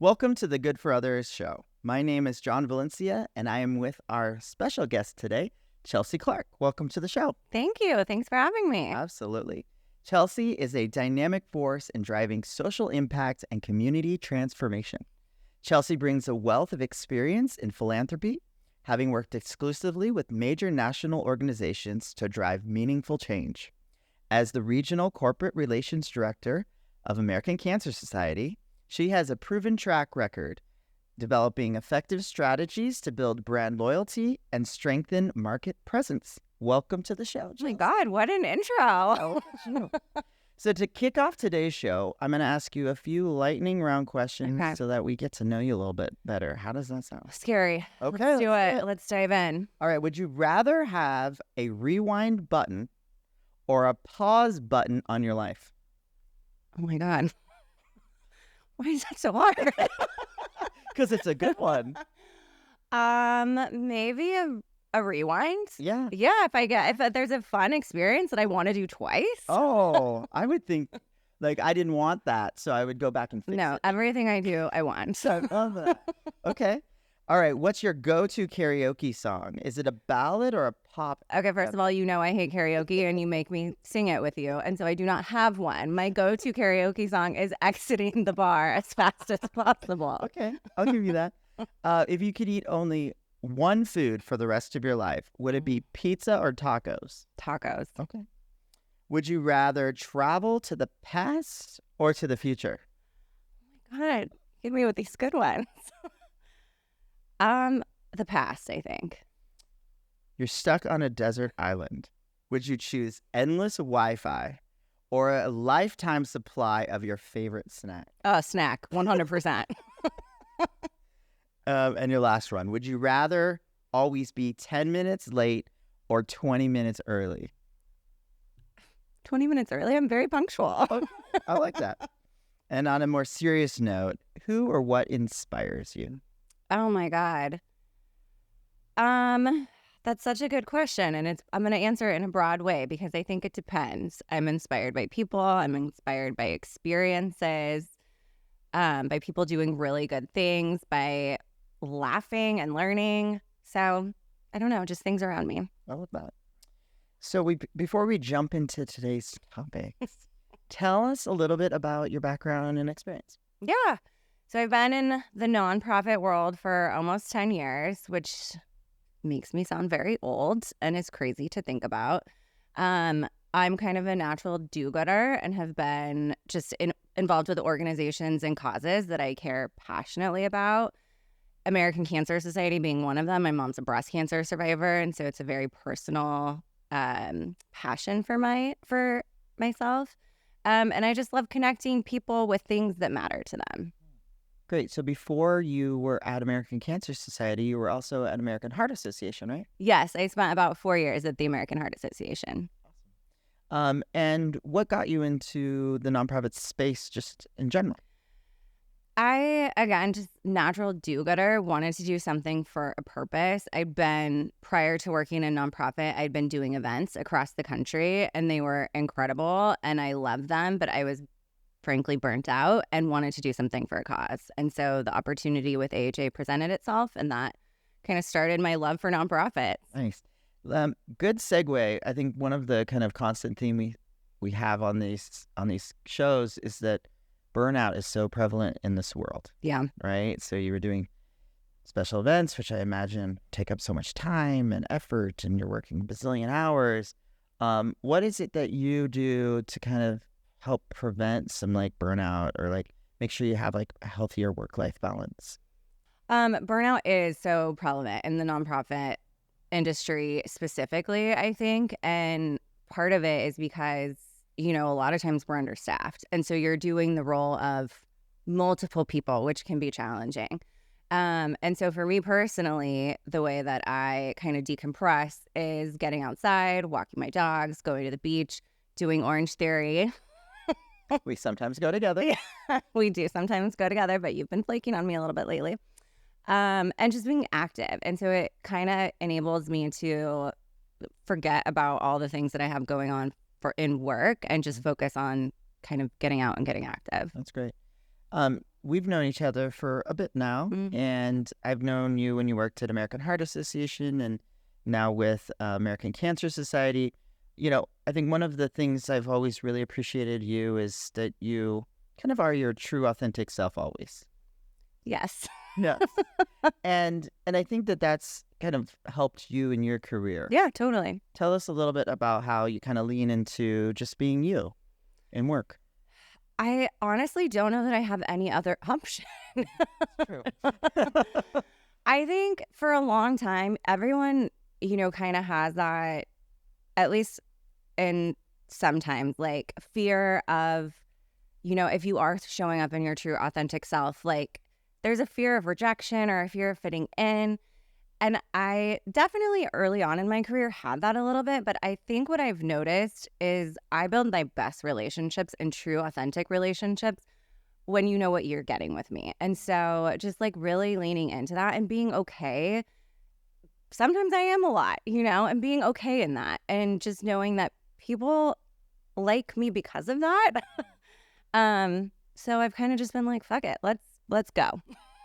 Welcome to the Good for Others show. My name is John Valencia, and I am with our special guest today, Chelsy Clark. Welcome to the show. Thank you. Thanks for having me. Absolutely. Chelsy is a dynamic force in driving social impact and community transformation. Chelsy brings a wealth of experience in philanthropy, having worked exclusively with major national organizations to drive meaningful change. As the Regional Corporate Relations Director of American Cancer Society, she has a proven track record developing effective strategies to build brand loyalty and strengthen market presence. Welcome to the show, Oh my Chelsy. God, what an intro. So to kick off today's show, I'm going to ask you a few lightning round questions Okay. so that we get to know you a little bit better. How does that sound? Scary. Okay, Let's do let's it. Let's dive in. All right. Would you rather have a rewind button or a pause button on your life? Oh my God. Why is that so hard? Because it's a good one. Maybe a rewind. Yeah. Yeah, if there's a fun experience that I want to do twice. Oh, I would think, like, I didn't want that, so I would go back and fix No, it. everything I do, I want. I love that. Okay. All right. What's your go-to karaoke song? Is it a ballad or a pop? Okay, first of all, you know I hate karaoke and you make me sing it with you. And so I do not have one. My go-to karaoke song is Exiting the Bar as fast as possible. Okay, I'll give you that. If you could eat only one food for the rest of your life, would it be pizza or tacos? Tacos. Okay. Would you rather travel to the past or to the future? God, hit me with these good ones. The past, I think. You're stuck on a desert island. Would you choose endless Wi-Fi or a lifetime supply of your favorite snack? Snack, 100%. And your last one. Would you rather always be 10 minutes late or 20 minutes early? 20 minutes early. I'm very punctual. I like that. And on a more serious note, who or what inspires you? Oh my God. That's such a good question. And I'm going to answer it in a broad way because I think it depends. I'm inspired by people. I'm inspired by experiences, by people doing really good things, by laughing and learning. So I don't know, just things around me. I love that. So before we jump into today's topics, tell us a little bit about your background and experience. Yeah. So I've been in the nonprofit world for almost 10 years, which makes me sound very old and is crazy to think about. I'm kind of a natural do-gooder and have been just involved with organizations and causes that I care passionately about. American Cancer Society being one of them. My mom's a breast cancer survivor, and so it's a very personal passion for myself. And I just love connecting people with things that matter to them. Great. So before you were at American Cancer Society, you were also at American Heart Association, right? Yes, I spent about 4 years at the American Heart Association. And what got you into the nonprofit space just in general? I, again, just natural do-gooder, wanted to do something for a purpose. Prior to working in nonprofit, I'd been doing events across the country, and they were incredible, and I loved them, but I was frankly burnt out and wanted to do something for a cause. And so the opportunity with AHA presented itself, and that kind of started my love for nonprofits. Nice. Good segue. I think one of the kind of constant theme we have on these shows is that burnout is so prevalent in this world. Yeah. Right? So you were doing special events, which I imagine take up so much time and effort, and you're working a bazillion hours. What is it that you do to kind of help prevent some like burnout or like make sure you have like a healthier work-life balance? Burnout is so prevalent in the nonprofit industry specifically, I think. And part of it is because, a lot of times we're understaffed. And so you're doing the role of multiple people, which can be challenging. And so for me personally, the way that I kind of decompress is getting outside, walking my dogs, going to the beach, doing Orange Theory. We sometimes go together. Yeah, we do sometimes go together, but you've been flaking on me a little bit lately. And just being active. And so it kind of enables me to forget about all the things that I have going on in work and just focus on kind of getting out and getting active. That's great. we've known each other for a bit now, and I've known you when you worked at American Heart Association and now with American Cancer Society. I think one of the things I've always really appreciated you is that you kind of are your true, authentic self always. Yes. Yes. And I think that that's kind of helped you in your career. Yeah, totally. Tell us a little bit about how you kind of lean into just being you in work. I honestly don't know that I have any other option. True. I think for a long time, everyone, kind of has that, at least in sometimes, like fear of, if you are showing up in your true authentic self, like there's a fear of rejection or a fear of fitting in. And I definitely early on in my career had that a little bit, but I think what I've noticed is I build my best relationships and true authentic relationships when you know what you're getting with me. And so just like really leaning into that and being okay. Sometimes I am a lot, and being okay in that and just knowing that people like me because of that. So I've kind of just been like, fuck it, let's go.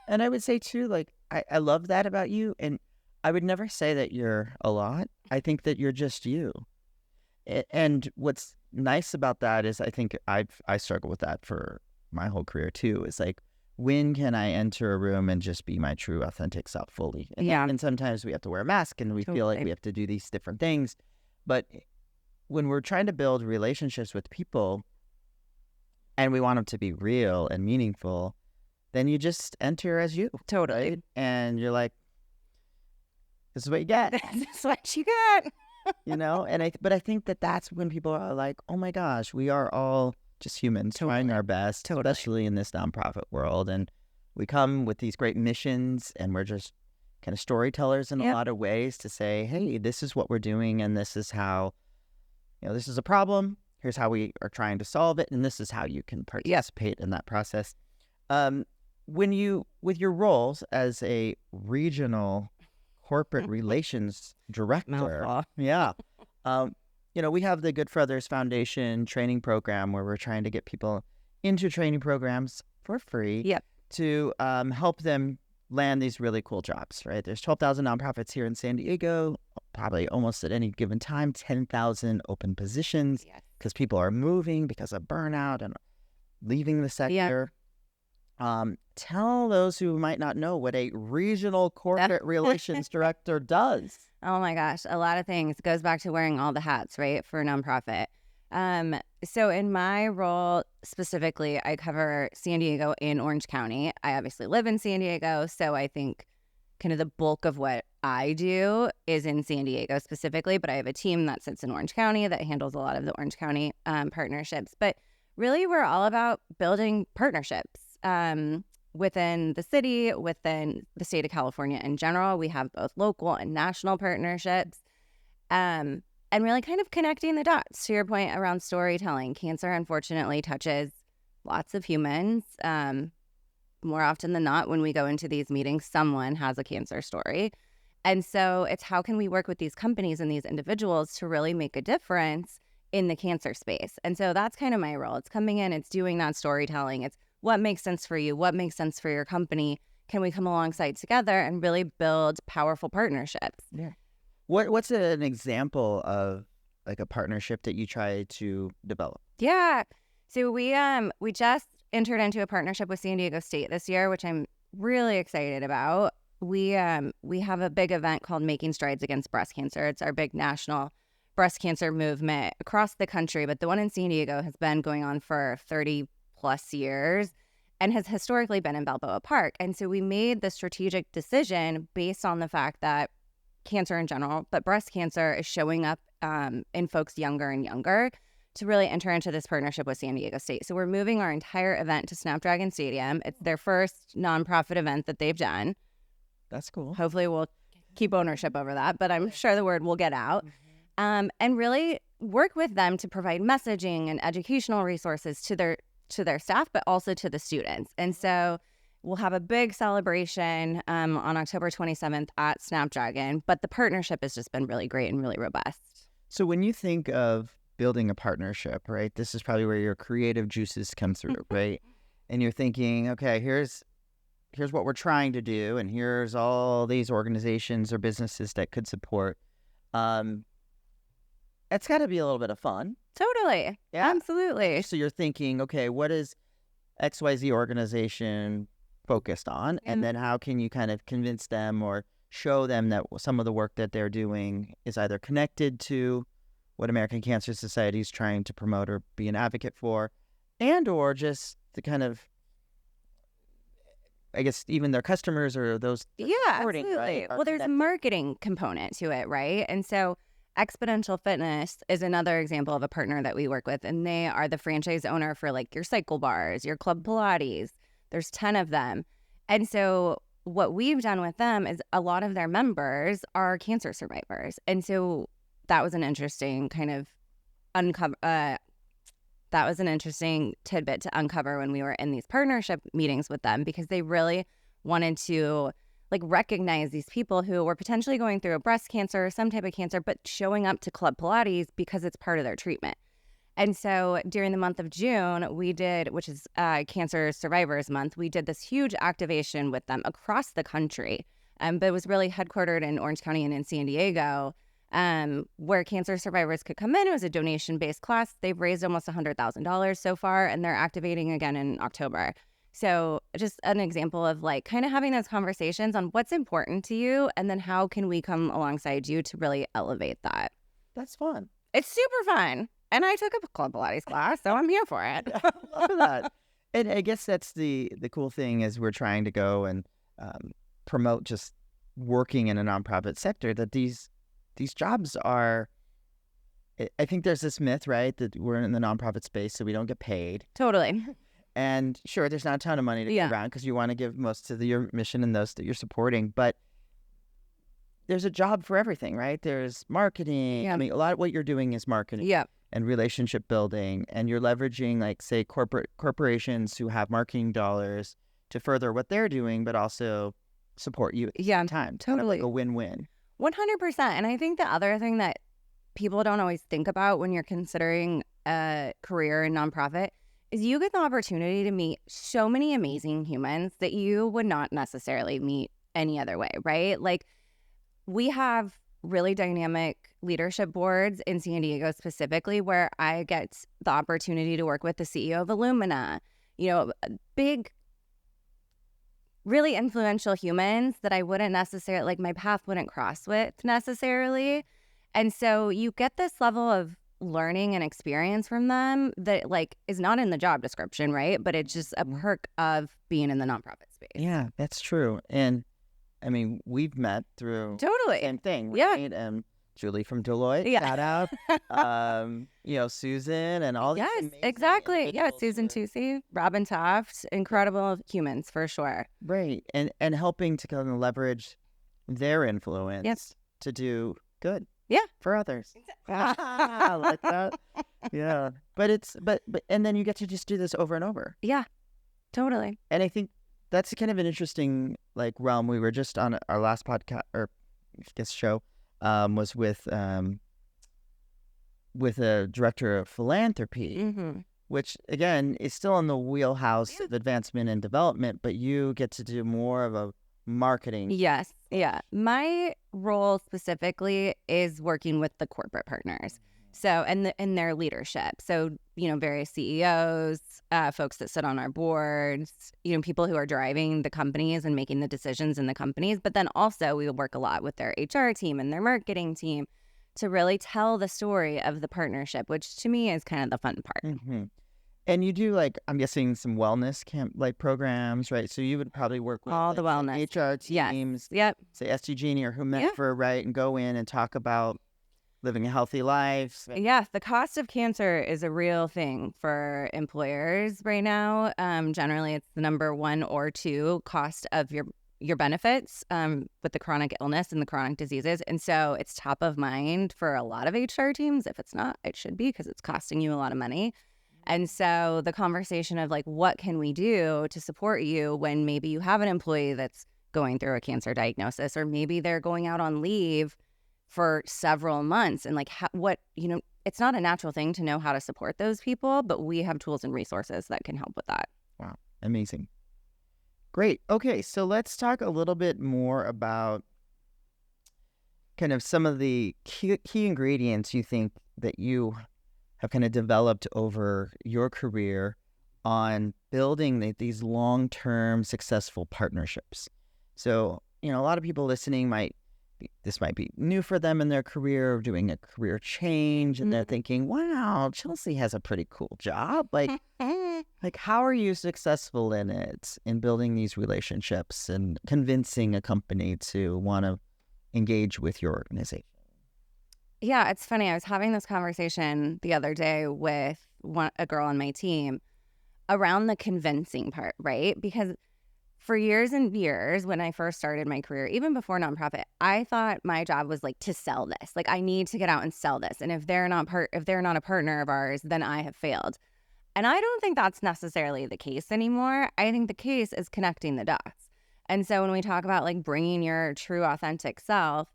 And I would say too, like, I love that about you. And I would never say that you're a lot. I think that you're just you. And what's nice about that is I think I struggle with that for my whole career too. Is like, when can I enter a room and just be my true authentic self fully? And sometimes we have to wear a mask and we feel like we have to do these different things. But when we're trying to build relationships with people and we want them to be real and meaningful, then you just enter as you. Totally. Right? And you're like, this is what you get. This is what you get. But I think that that's when people are like, oh my gosh, we are all just humans trying our best, especially in this nonprofit world. And we come with these great missions and we're just kind of storytellers in a lot of ways to say, hey, this is what we're doing. And this is how, this is a problem. Here's how we are trying to solve it. And this is how you can participate in that process. With your roles as a regional corporate relations director, we have the Good for Others Foundation training program where we're trying to get people into training programs for free to help them land these really cool jobs, right? There's 12,000 nonprofits here in San Diego, probably almost at any given time, 10,000 open positions because people are moving because of burnout and leaving the sector. Tell those who might not know what a regional corporate relations director does. Oh my gosh, a lot of things. It goes back to wearing all the hats, right, for a nonprofit. So in my role specifically, I cover San Diego and Orange County. I obviously live in San Diego, so I think kind of the bulk of what I do is in San Diego specifically, but I have a team that sits in Orange County that handles a lot of the Orange County partnerships. But really, we're all about building partnerships. Within the city, within the state of California in general, we have both local and national partnerships, and really kind of connecting the dots to your point around storytelling. Cancer, unfortunately, touches lots of humans. More often than not, when we go into these meetings, someone has a cancer story. And so it's how can we work with these companies and these individuals to really make a difference in the cancer space? And so that's kind of my role. It's coming in, it's doing that storytelling. It's what makes sense for you? What makes sense for your company? Can we come alongside together and really build powerful partnerships? Yeah. What's an example of like a partnership that you try to develop? Yeah. So we just entered into a partnership with San Diego State this year, which I'm really excited about. We have a big event called Making Strides Against Breast Cancer. It's our big national breast cancer movement across the country, but the one in San Diego has been going on for 30 plus years and has historically been in Balboa Park. And so we made the strategic decision based on the fact that cancer in general, but breast cancer is showing up in folks younger and younger, to really enter into this partnership with San Diego State. So we're moving our entire event to Snapdragon Stadium. It's their first nonprofit event that they've done. That's cool. Hopefully we'll keep ownership over that, but I'm sure the word will get out. And really work with them to provide messaging and educational resources to their staff, but also to the students. And so we'll have a big celebration on October 27th at Snapdragon, but the partnership has just been really great and really robust. So when you think of building a partnership, right, this is probably where your creative juices come through, right? and you're thinking, okay, here's what we're trying to do, and here's all these organizations or businesses that could support. It's got to be a little bit of fun. Totally. Yeah. Absolutely. So you're thinking, okay, what is XYZ organization focused on? And then how can you kind of convince them or show them that some of the work that they're doing is either connected to what American Cancer Society is trying to promote or be an advocate for, and or just the kind of, I guess, even their customers or those. Yeah, absolutely. Right, well, there's a marketing component to it, right? And so Exponential Fitness is another example of a partner that we work with, and they are the franchise owner for like your cycle bars, your Club Pilates. There's 10 of them. And so what we've done with them is a lot of their members are cancer survivors. And so that was an interesting kind of that was an interesting tidbit to uncover when we were in these partnership meetings with them, because they really wanted to like recognize these people who were potentially going through a breast cancer or some type of cancer, but showing up to Club Pilates because it's part of their treatment. And so during the month of June, we did, which is Cancer Survivors Month, we did this huge activation with them across the country. But it was really headquartered in Orange County and in San Diego, where cancer survivors could come in. It was a donation-based class. They've raised almost $100,000 so far, and they're activating again in October. So just an example of like kind of having those conversations on what's important to you, and then how can we come alongside you to really elevate that. That's fun. It's super fun. And I took a Club Pilates class, so I'm here for it. I love that. And I guess that's the cool thing is we're trying to go and promote just working in a nonprofit sector, that these jobs are, I think there's this myth, right, that we're in the nonprofit space so we don't get paid. Totally. And sure, there's not a ton of money to go around because you want to give most to your mission and those that you're supporting. But there's a job for everything, right? There's marketing. Yeah. I mean, a lot of what you're doing is marketing. Yeah. And relationship building. And you're leveraging, like, say, corporations who have marketing dollars to further what they're doing, but also support you at the same time. Totally. Kind of like a win-win. 100%. And I think the other thing that people don't always think about when you're considering a career in nonprofit is you get the opportunity to meet so many amazing humans that you would not necessarily meet any other way, right? Like, we have really dynamic leadership boards in San Diego specifically, where I get the opportunity to work with the CEO of Illumina, big, really influential humans that I wouldn't necessarily, like, my path wouldn't cross with necessarily. And so you get this level of learning and experience from them that, like, is not in the job description, right? But it's just a perk of being in the nonprofit space. Yeah, that's true. And I mean, we've met through Totally. same thing, Yeah. right? Julie from Deloitte, Yeah. shout out. Susan and all these Yes, amazing exactly. Yeah, individuals Susan who are- Tucci, Robin Toft, incredible humans for sure. Right. And helping to kind of leverage their influence Yes. to do good. Yeah. For others. I like that. Yeah. But and then you get to just do this over and over. Yeah, totally. And I think that's kind of an interesting realm. We were just on our last podcast or I guess show was with a director of philanthropy, Mm-hmm. which again is still in the wheelhouse of advancement and development, but you get to do more of a marketing. Yes. Yeah. My role specifically is working with the corporate partners. So, and their leadership. So, various CEOs, folks that sit on our boards, people who are driving the companies and making the decisions in the companies. But then also we work a lot with their HR team and their marketing team to really tell the story of the partnership, which to me is kind of the fun part. Mm-hmm. And you do I'm guessing some wellness camp programs, right? So you would probably work with All the wellness. HR teams, Yep. say SDG or whomever, right? And go in and talk about living a healthy life. Yeah, the cost of cancer is a real thing for employers right now. Generally, it's the number 1 or 2 cost of your benefits with the chronic illness and the chronic diseases. And so it's top of mind for a lot of HR teams. If it's not, it should be, because it's costing you a lot of money. And so the conversation of what can we do to support you when maybe you have an employee that's going through a cancer diagnosis, or maybe they're going out on leave for several months, and it's not a natural thing to know how to support those people, but we have tools and resources that can help with that. Wow. Amazing. Great. Okay, so let's talk a little bit more about kind of some of the key ingredients you think that you have kind of developed over your career on building these long-term successful partnerships. So, a lot of people listening this might be new for them in their career, or doing a career change, and they're thinking, wow, Chelsy has a pretty cool job. Like, how are you successful in it, in building these relationships and convincing a company to want to engage with your organization? Yeah, it's funny. I was having this conversation the other day with a girl on my team around the convincing part, right? Because for years and years, when I first started my career, even before nonprofit, I thought my job was like to sell this. Like, I need to get out and sell this. And if they're not a partner of ours, then I have failed. And I don't think that's necessarily the case anymore. I think the case is connecting the dots. And so when we talk about like bringing your true authentic self,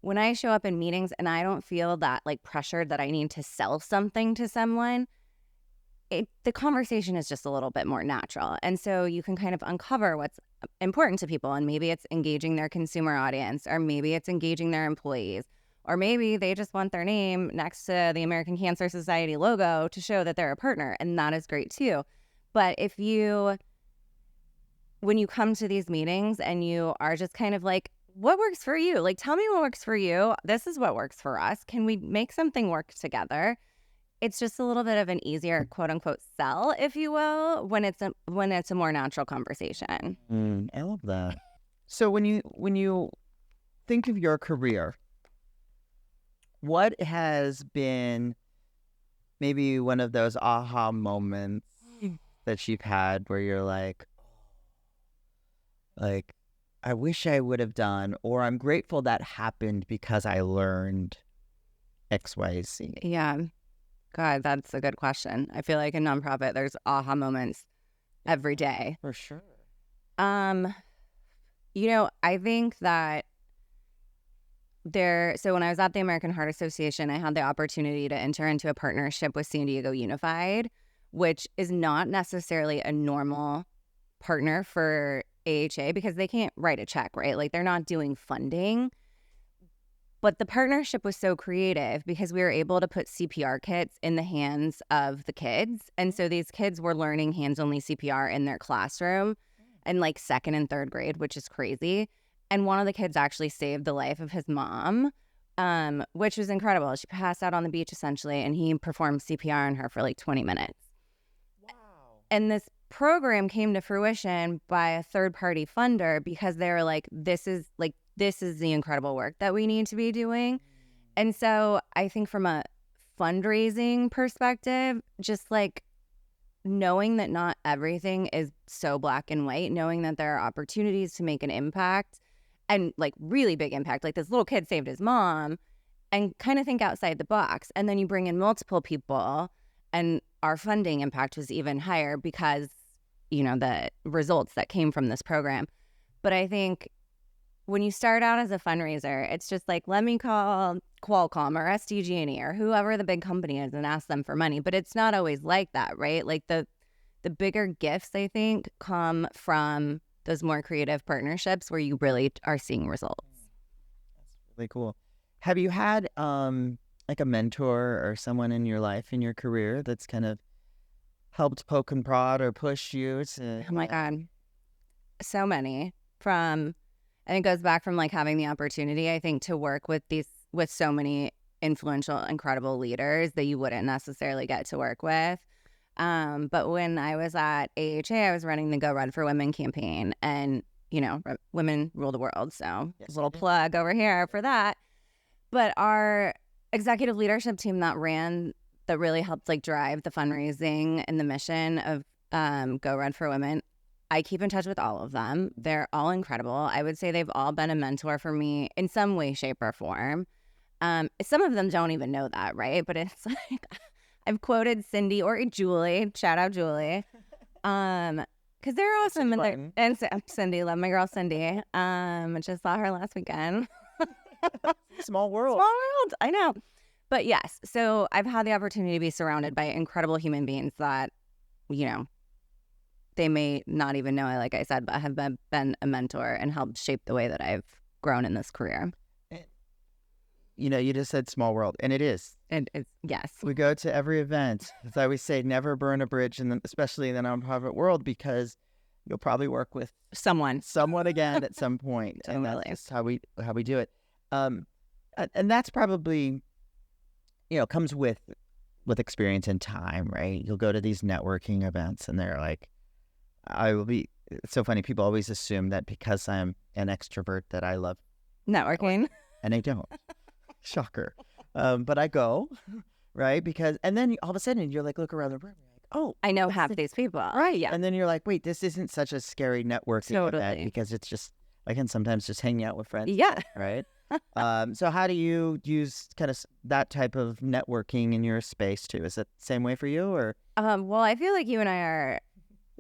when I show up in meetings and I don't feel that like pressure that I need to sell something to someone, the conversation is just a little bit more natural. And so you can kind of uncover what's important to people. And maybe it's engaging their consumer audience, or maybe it's engaging their employees, or maybe they just want their name next to the American Cancer Society logo to show that they're a partner. And that is great too. But when you come to these meetings and you are just kind of like, what works for you? Like, tell me what works for you. This is what works for us. Can we make something work together? It's just a little bit of an easier quote unquote sell, if you will, when it's a more natural conversation. I love that. So when you think of your career, what has been maybe one of those aha moments that you've had where you're like, I wish I would have done, or I'm grateful that happened because I learned X, Y, Z? Yeah. God, that's a good question. I feel like in nonprofit, there's aha moments every day. For sure. I think that so when I was at the American Heart Association, I had the opportunity to enter into a partnership with San Diego Unified, which is not necessarily a normal partner for AHA because they can't write a check, right? Like, they're not doing funding. But the partnership was so creative because we were able to put CPR kits in the hands of the kids. And so these kids were learning hands-only CPR in their classroom in like second and third grade, which is crazy. And one of the kids actually saved the life of his mom, which was incredible. She passed out on the beach essentially, and he performed CPR on her for like 20 minutes. Wow. And this program came to fruition by a third-party funder because they were like, this is the incredible work that we need to be doing. And so I think from a fundraising perspective, just like knowing that not everything is so black and white, knowing that there are opportunities to make an impact and like really big impact, like this little kid saved his mom, and kind of think outside the box. And then you bring in multiple people and our funding impact was even higher because, the results that came from this program. But I think when you start out as a fundraiser, it's just like, let me call Qualcomm or SDG&E or whoever the big company is and ask them for money. But it's not always like that, right? Like the bigger gifts, I think, come from those more creative partnerships where you really are seeing results. That's really cool. Have you had like a mentor or someone in your life, in your career, that's kind of helped poke and prod or push you to? Oh my God. So many. And it goes back from like having the opportunity, I think, to work with so many influential, incredible leaders that you wouldn't necessarily get to work with. But when I was at AHA, I was running the Go Run for Women campaign, and women rule the world. So Yes, a little plug over here for that. But our executive leadership team that really helped like drive the fundraising and the mission of Go Run for Women, I keep in touch with all of them. They're all incredible. I would say they've all been a mentor for me in some way, shape, or form. Some of them don't even know that, right? But it's like I've quoted Cindy or Julie. Shout out Julie. Because they're awesome. And Cindy, love my girl Cindy. Just saw her last weekend. Small world. Small world. I know. But yes, so I've had the opportunity to be surrounded by incredible human beings that, they may not even know, like I said, but have been a mentor and helped shape the way that I've grown in this career. You know, you just said small world, and it is. And it's, yes. We go to every event. As I always say, never burn a bridge, especially in the nonprofit world, because you'll probably work with someone again at some point. Totally. And that's just how we do it. And that's probably, comes with experience and time, right? You'll go to these networking events, and they're like, it's so funny. People always assume that because I'm an extrovert that I love networking. And I don't. Shocker. But I go, right? And then all of a sudden you're like, look around the room. You're like, oh, I know half these people. Right. Yeah. And then you're like, wait, this isn't such a scary networking event, because it's just, I can sometimes just hang out with friends. Yeah. Right. So how do you use kind of that type of networking in your space too? Is it the same way for you, or? Well, I feel like you and I are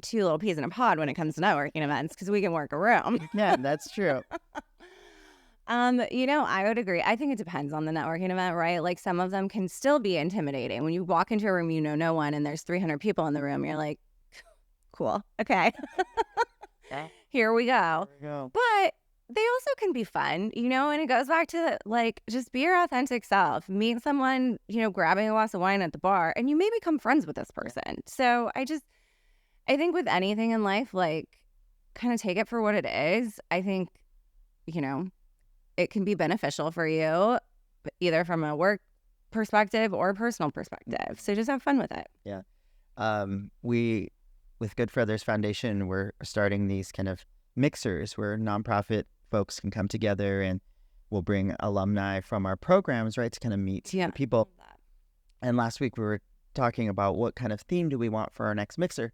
two little peas in a pod when it comes to networking events, because we can work a room. Yeah, that's true. I would agree. I think it depends on the networking event, right? Like, some of them can still be intimidating. When you walk into a room, you know no one, and there's 300 people in the room, you're like, cool, okay. Here we go. But they also can be fun, and it goes back to, like, just be your authentic self. Meet someone, grabbing a glass of wine at the bar, and you may become friends with this person. So I think with anything in life, like, kind of take it for what it is. I think, it can be beneficial for you, either from a work perspective or a personal perspective. So just have fun with it. Yeah. We, with Good Feathers Foundation, we're starting these kind of mixers where nonprofit folks can come together, and we'll bring alumni from our programs, right, to kind of meet people. And last week we were talking about what kind of theme do we want for our next mixer.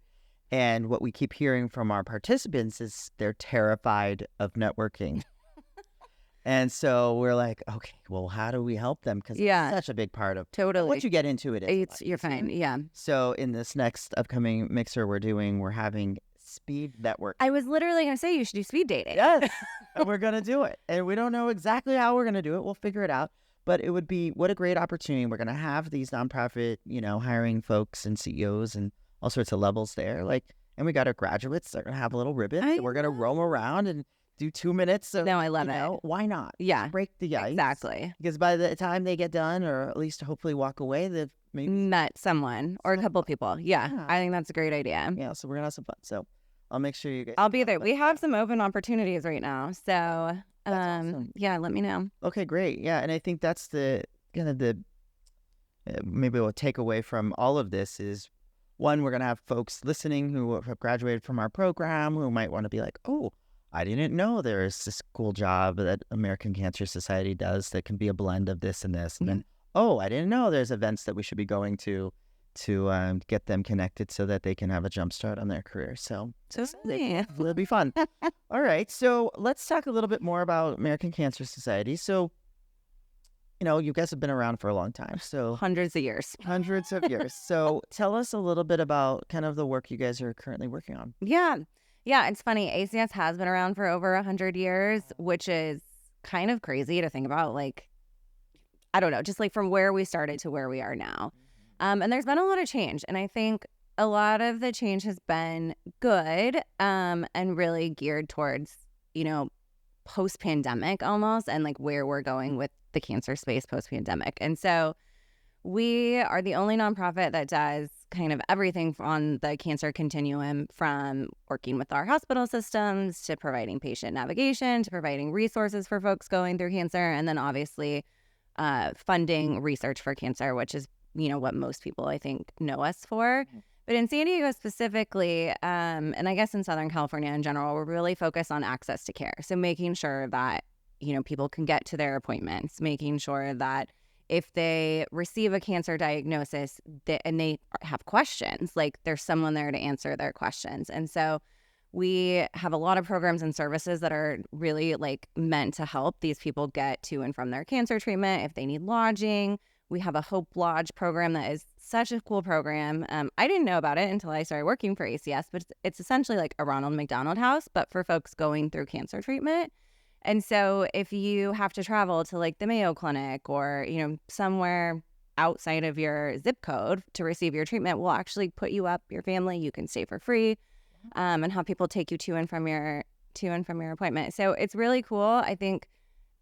And what we keep hearing from our participants is they're terrified of networking. And so we're like, okay, well, how do we help them? Because it's such a big part of once you get into it. You're fine. Yeah. So in this next upcoming mixer we're having speed network. I was literally going to say you should do speed dating. Yes. And we're going to do it. And we don't know exactly how we're going to do it. We'll figure it out. But it would be, what a great opportunity. We're going to have these nonprofit, hiring folks and CEOs and all sorts of levels there. And we got our graduates. They're going to have a little ribbon. And we're going to roam around and do 2 minutes. No, I love it. Why not? Yeah. Just break the ice. Exactly. Because by the time they get done, or at least hopefully walk away, they've maybe met someone or a couple people. Yeah. I think that's a great idea. Yeah. So we're going to have some fun. So I'll make sure you guys. I'll be there. We have some open opportunities right now. So, awesome. Yeah, let me know. Okay, great. Yeah. And I think that's the kind of maybe we'll take away from all of this is, one, we're going to have folks listening who have graduated from our program who might want to be like, oh, I didn't know there is this cool job that American Cancer Society does that can be a blend of this and this. And then, I didn't know there's events that we should be going to get them connected so that they can have a jump start on their career. So it'll be fun. All right. So let's talk a little bit more about American Cancer Society. So, you guys have been around for a long time. So hundreds of years. So tell us a little bit about kind of the work you guys are currently working on. Yeah, it's funny. ACS has been around for over 100 years, which is kind of crazy to think about. Like, I don't know, just like from where we started to where we are now. And there's been a lot of change. And I think a lot of the change has been good and really geared towards, post-pandemic almost, and like where we're going with the cancer space post-pandemic. And so we are the only nonprofit that does kind of everything on the cancer continuum, from working with our hospital systems to providing patient navigation to providing resources for folks going through cancer, and then obviously funding research for cancer, which is, what most people I think know us for. But in San Diego specifically, and I guess in Southern California in general, we're really focused on access to care. So making sure that, people can get to their appointments, making sure that if they receive a cancer diagnosis and they have questions, like there's someone there to answer their questions. And so we have a lot of programs and services that are really like meant to help these people get to and from their cancer treatment. If they need lodging, we have a Hope Lodge program that is such a cool program. I didn't know about it until I started working for ACS, but it's essentially like a Ronald McDonald House, but for folks going through cancer treatment. And so if you have to travel to like the Mayo Clinic or, somewhere outside of your zip code to receive your treatment, we'll actually put you up, your family, you can stay for free. and have people take you to and from your appointment. So it's really cool. I think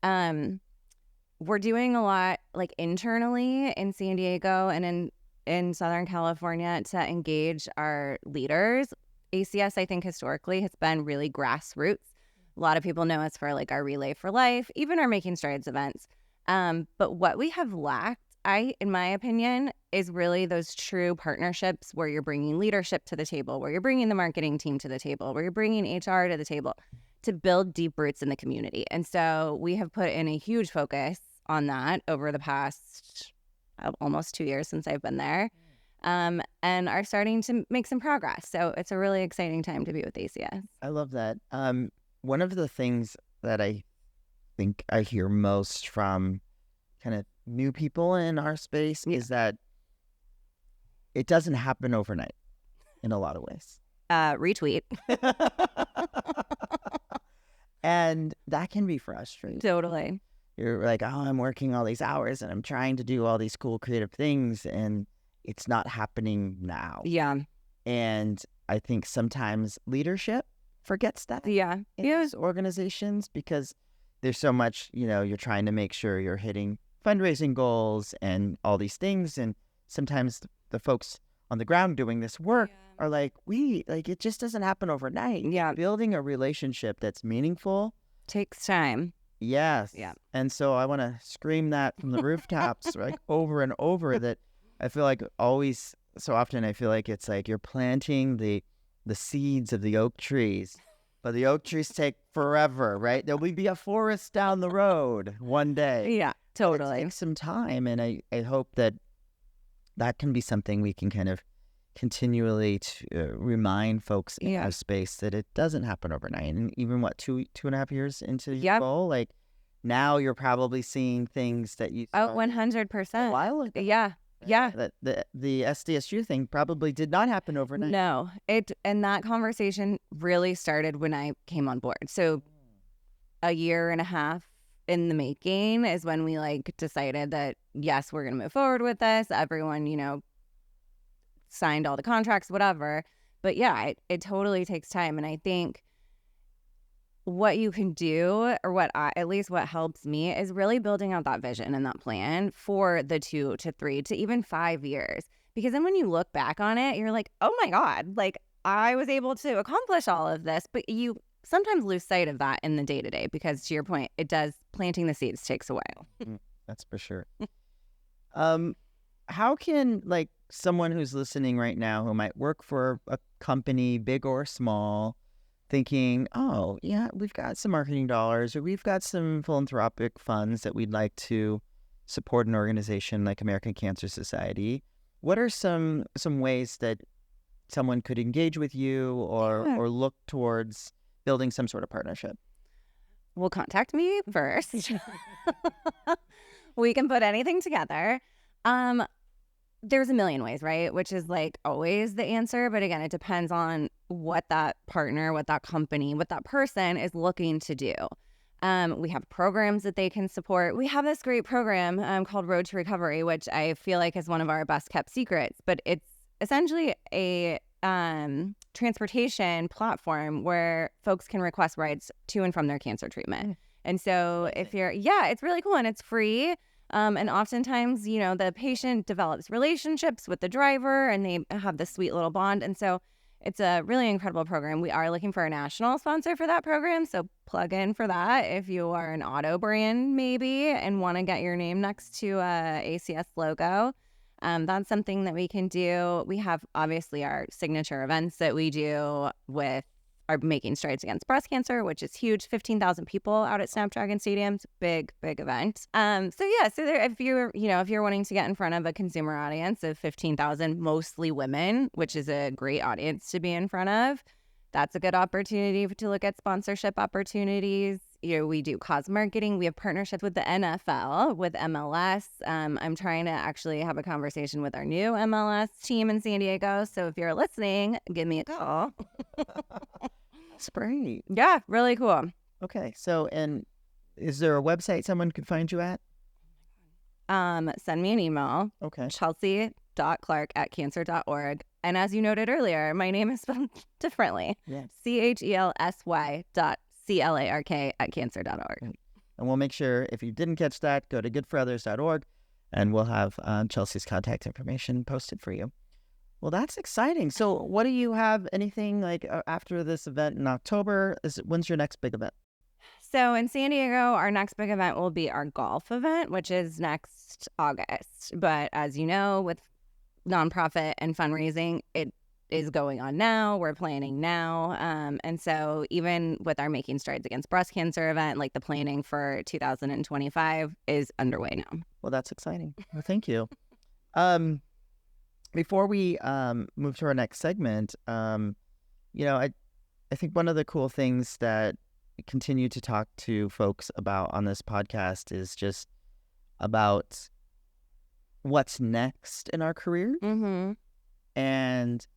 we're doing a lot like internally in San Diego and in Southern California to engage our leaders. ACS, I think, historically has been really grassroots. A lot of people know us for like our Relay for Life, even our Making Strides events. But what we have lacked, in my opinion, is really those true partnerships where you're bringing leadership to the table, where you're bringing the marketing team to the table, where you're bringing HR to the table to build deep roots in the community. And so we have put in a huge focus on that over the past almost 2 years since I've been there. And are starting to make some progress. So it's a really exciting time to be with ACS. I love that. One of the things that I think I hear most from kind of new people in our space is that it doesn't happen overnight in a lot of ways. Retweet. And that can be frustrating. Totally. You're like, oh, I'm working all these hours and I'm trying to do all these cool creative things and it's not happening now. Yeah. And I think sometimes leadership forgets that. Yeah. In those organizations because there's so much, you're trying to make sure you're hitting fundraising goals and all these things. And sometimes the folks on the ground doing this work are like, it just doesn't happen overnight. Yeah. Building a relationship that's meaningful takes time. Yes. Yeah. And so I want to scream that from the rooftops, like over and over, that I feel like always, so often I feel like it's like you're planting the seeds of the oak trees, but the oak trees take forever, right? There will be a forest down the road one day. Yeah, totally. It takes some time. And I hope that can be something we can kind of continually remind folks in our space that it doesn't happen overnight. And even 2.5 years into your goal, like now you're probably seeing things that you 100% a while ago. Yeah. That the SDSU thing probably did not happen overnight. No, and that conversation really started when I came on board. So 1.5 years in the making is when we decided that yes, we're gonna move forward with this. Everyone, signed all the contracts, whatever. But yeah, it totally takes time. And I think what you can do, or at least what helps me, is really building out that vision and that plan for the 2 to 3 to even 5 years. Because then when you look back on it, you're like, oh my God, I was able to accomplish all of this. But you sometimes lose sight of that in the day-to-day because, to your point, planting the seeds takes a while. That's for sure. How can someone who's listening right now who might work for a company, big or small, thinking, oh, yeah, we've got some marketing dollars or we've got some philanthropic funds that we'd like to support an organization like American Cancer Society. What are some ways that someone could engage with you or look towards building some sort of partnership? Well, contact me first. We can put anything together. There's a million ways, right? Which is always the answer. But again, it depends on what that partner, what that company, what that person is looking to do. We have programs that they can support. We have this great program called Road to Recovery, which I feel like is one of our best kept secrets. But it's essentially a transportation platform where folks can request rides to and from their cancer treatment. And so it's really cool and it's free. And oftentimes, the patient develops relationships with the driver and they have this sweet little bond. And so it's a really incredible program. We are looking for a national sponsor for that program. So plug in for that if you are an auto brand maybe and want to get your name next to a ACS logo. That's something that we can do. We have obviously our signature events that we do with our Making Strides Against Breast Cancer, which is huge. 15,000 people out at Snapdragon Stadium. Big event. If you're wanting to get in front of a consumer audience of 15,000, mostly women, which is a great audience to be in front of, that's a good opportunity to look at sponsorship opportunities. We do cause marketing. We have partnerships with the NFL, with MLS. I'm trying to actually have a conversation with our new MLS team in San Diego. So if you're listening, give me a call. That's great. Yeah, really cool. Okay. So, and is there a website someone could find you at? Send me an email. Okay. Chelsy.Clark s.clark@cancer.org. And as you noted earlier, my name is spelled differently. Yes. CHELSY.CLARK@cancer.org. And we'll make sure, if you didn't catch that, go to goodforothers.org, and we'll have Chelsea's contact information posted for you. Well, that's exciting. So what do you have, anything like after this event in October? When's your next big event? So in San Diego, our next big event will be our golf event, which is next August. But as you know, with nonprofit and fundraising, it is going on now. We're planning now. And so even with our Making Strides Against Breast Cancer event, like the planning for 2025 is underway now. Well, that's exciting. Well, thank you. Before we move to our next segment, I think one of the cool things that we continue to talk to folks about on this podcast is just about what's next in our career. Mm-hmm. And,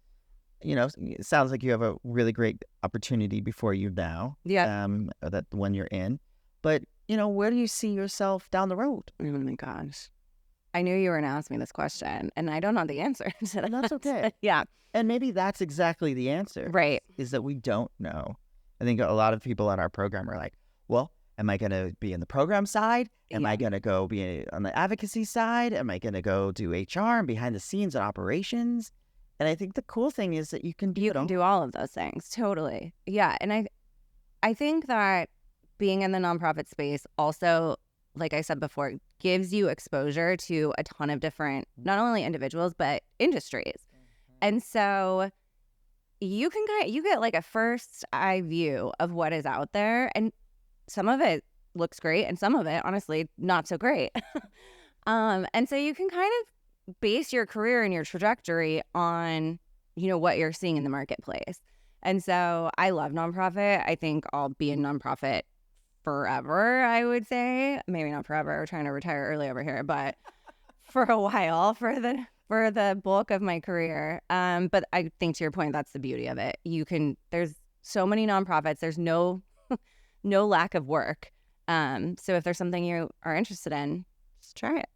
it sounds like you have a really great opportunity before you now. Yeah. That the one you're in. But, where do you see yourself down the road? Oh my gosh. I knew you were going to ask me this question, and I don't know the answer to that. And that's okay. Yeah. And maybe that's exactly the answer. Right. Is that we don't know. I think a lot of people on our program are like, well, am I going to be in the program side? Am I going to go be on the advocacy side? Am I going to go do HR and behind the scenes and operations? And I think the cool thing is that you can do all of those things. Totally. Yeah. And I think that being in the nonprofit space also, like I said before, gives you exposure to a ton of different, not only individuals, but industries. And so you get like a first eye view of what is out there. And some of it looks great and some of it, honestly, not so great. And so you can kind of base your career and your trajectory on, what you're seeing in the marketplace. And so I love nonprofit. I think I'll be in nonprofit forever, I would say. Maybe not forever. We're trying to retire early over here, but for a while, for the bulk of my career. But I think to your point, that's the beauty of it. There's so many nonprofits. There's no lack of work. So if there's something you are interested in, just try it.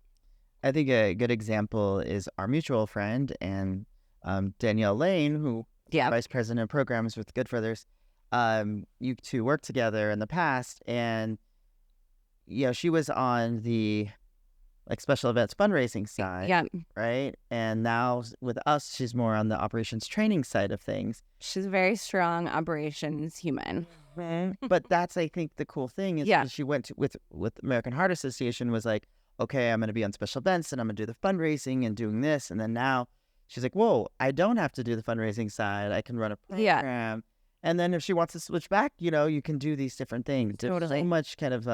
I think a good example is our mutual friend and Danielle Lane, who Vice President of Programs with Good for Others. You two worked together in the past, and she was on the special events fundraising side, right? And now with us, she's more on the operations training side of things. She's a very strong operations human. But that's, I think, the cool thing is she went with American Heart Association, was like, okay, I'm going to be on special events and I'm going to do the fundraising and doing this. And then now she's like, whoa, I don't have to do the fundraising side. I can run a program. Yeah. And then if she wants to switch back, you can do these different things. There's so much kind of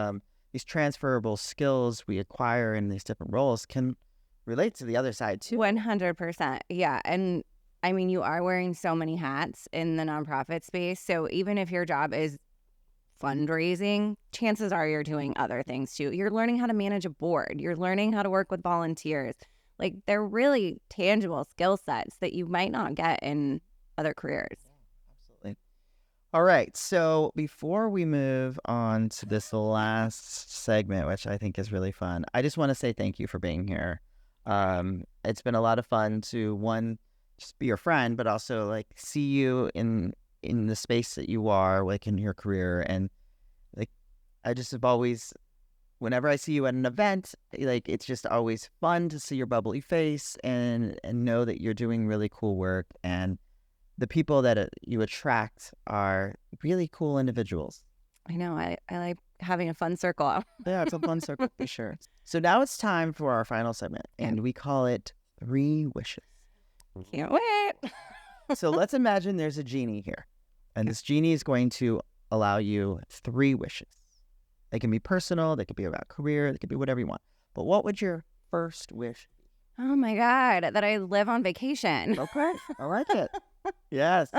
these transferable skills we acquire in these different roles can relate to the other side too. 100%. Yeah. And I mean, you are wearing so many hats in the nonprofit space. So even if your job is fundraising, chances are you're doing other things too. You're learning how to manage a board. You're learning how to work with volunteers. Like, they're really tangible skill sets that you might not get in other careers. Absolutely. All right. So before we move on to this last segment, which I think is really fun, I just want to say thank you for being here. It's been a lot of fun to, just be your friend, but also see you in the space that you are, in your career. And I just have always, whenever I see you at an event, it's just always fun to see your bubbly face and know that you're doing really cool work. And the people that you attract are really cool individuals. I know. I like having a fun circle. Yeah, it's a fun circle for sure. So now it's time for our final segment, and we call it 3 Wishes. Can't wait. So let's imagine there's a genie here, and this genie is going to allow you 3 wishes. They can be personal, they could be about career, they could be whatever you want. But what would your first wish be? Oh my God, that I live on vacation. Okay, I like it. Yes.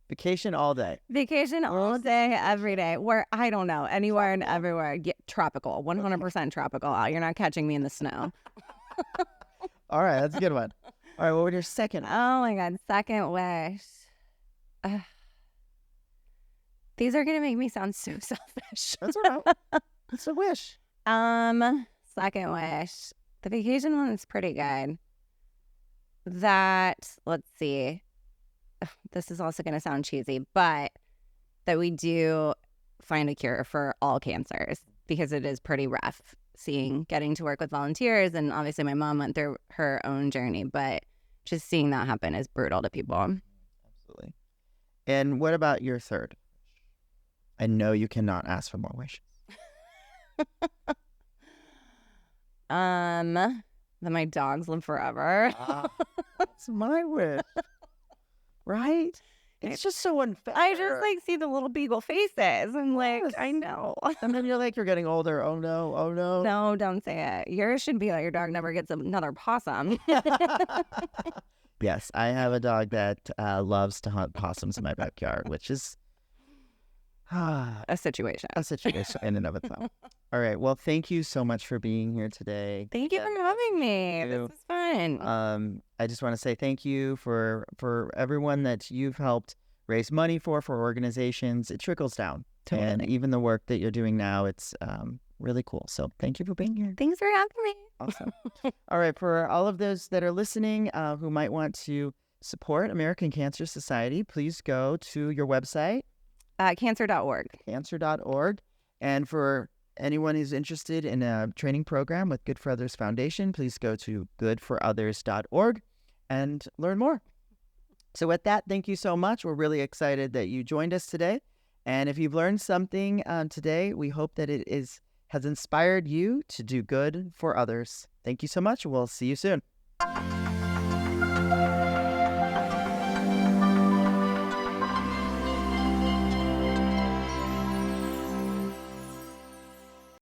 Vacation all day. Vacation all day, every day. Where, I don't know, anywhere and everywhere. Tropical, 100% tropical. You're not catching me in the snow. All right, that's a good one. All right, what would your second wish? Oh my God, second wish. These are going to make me sound so selfish. That's all right. It's a wish. Second wish. The vacation one is pretty good. that, let's see, this is also going to sound cheesy, but that we do find a cure for all cancers, because it is pretty rough getting to work with volunteers. And obviously my mom went through her own journey, but just seeing that happen is brutal to people. Absolutely. And what about your third? I know you cannot ask for more wishes. That my dogs live forever. That's my wish. Right? It's just so unfair. I just like see the little beagle faces. I'm like, Yes. I know. And then you're like, you're getting older. Oh no. Oh no. No, don't say it. Yours should be that your dog never gets another possum. Yes, I have a dog that loves to hunt possums in my backyard, which is A situation. a situation in and of itself. All right. Well, thank you so much for being here today. Thank you for having me. This was fun. I just want to say thank you for everyone that you've helped raise money for organizations. It trickles down. Totally. And even the work that you're doing now, it's really cool. So thank you for being here. Thanks for having me. Awesome. All right. For all of those that are listening who might want to support American Cancer Society, please go to your website. Cancer.org. Cancer.org. And for anyone who's interested in a training program with Good for Others Foundation, please go to goodforothers.org and learn more. So with that, thank you so much. We're really excited that you joined us today. And if you've learned something today, we hope that it has inspired you to do good for others. Thank you so much. We'll see you soon.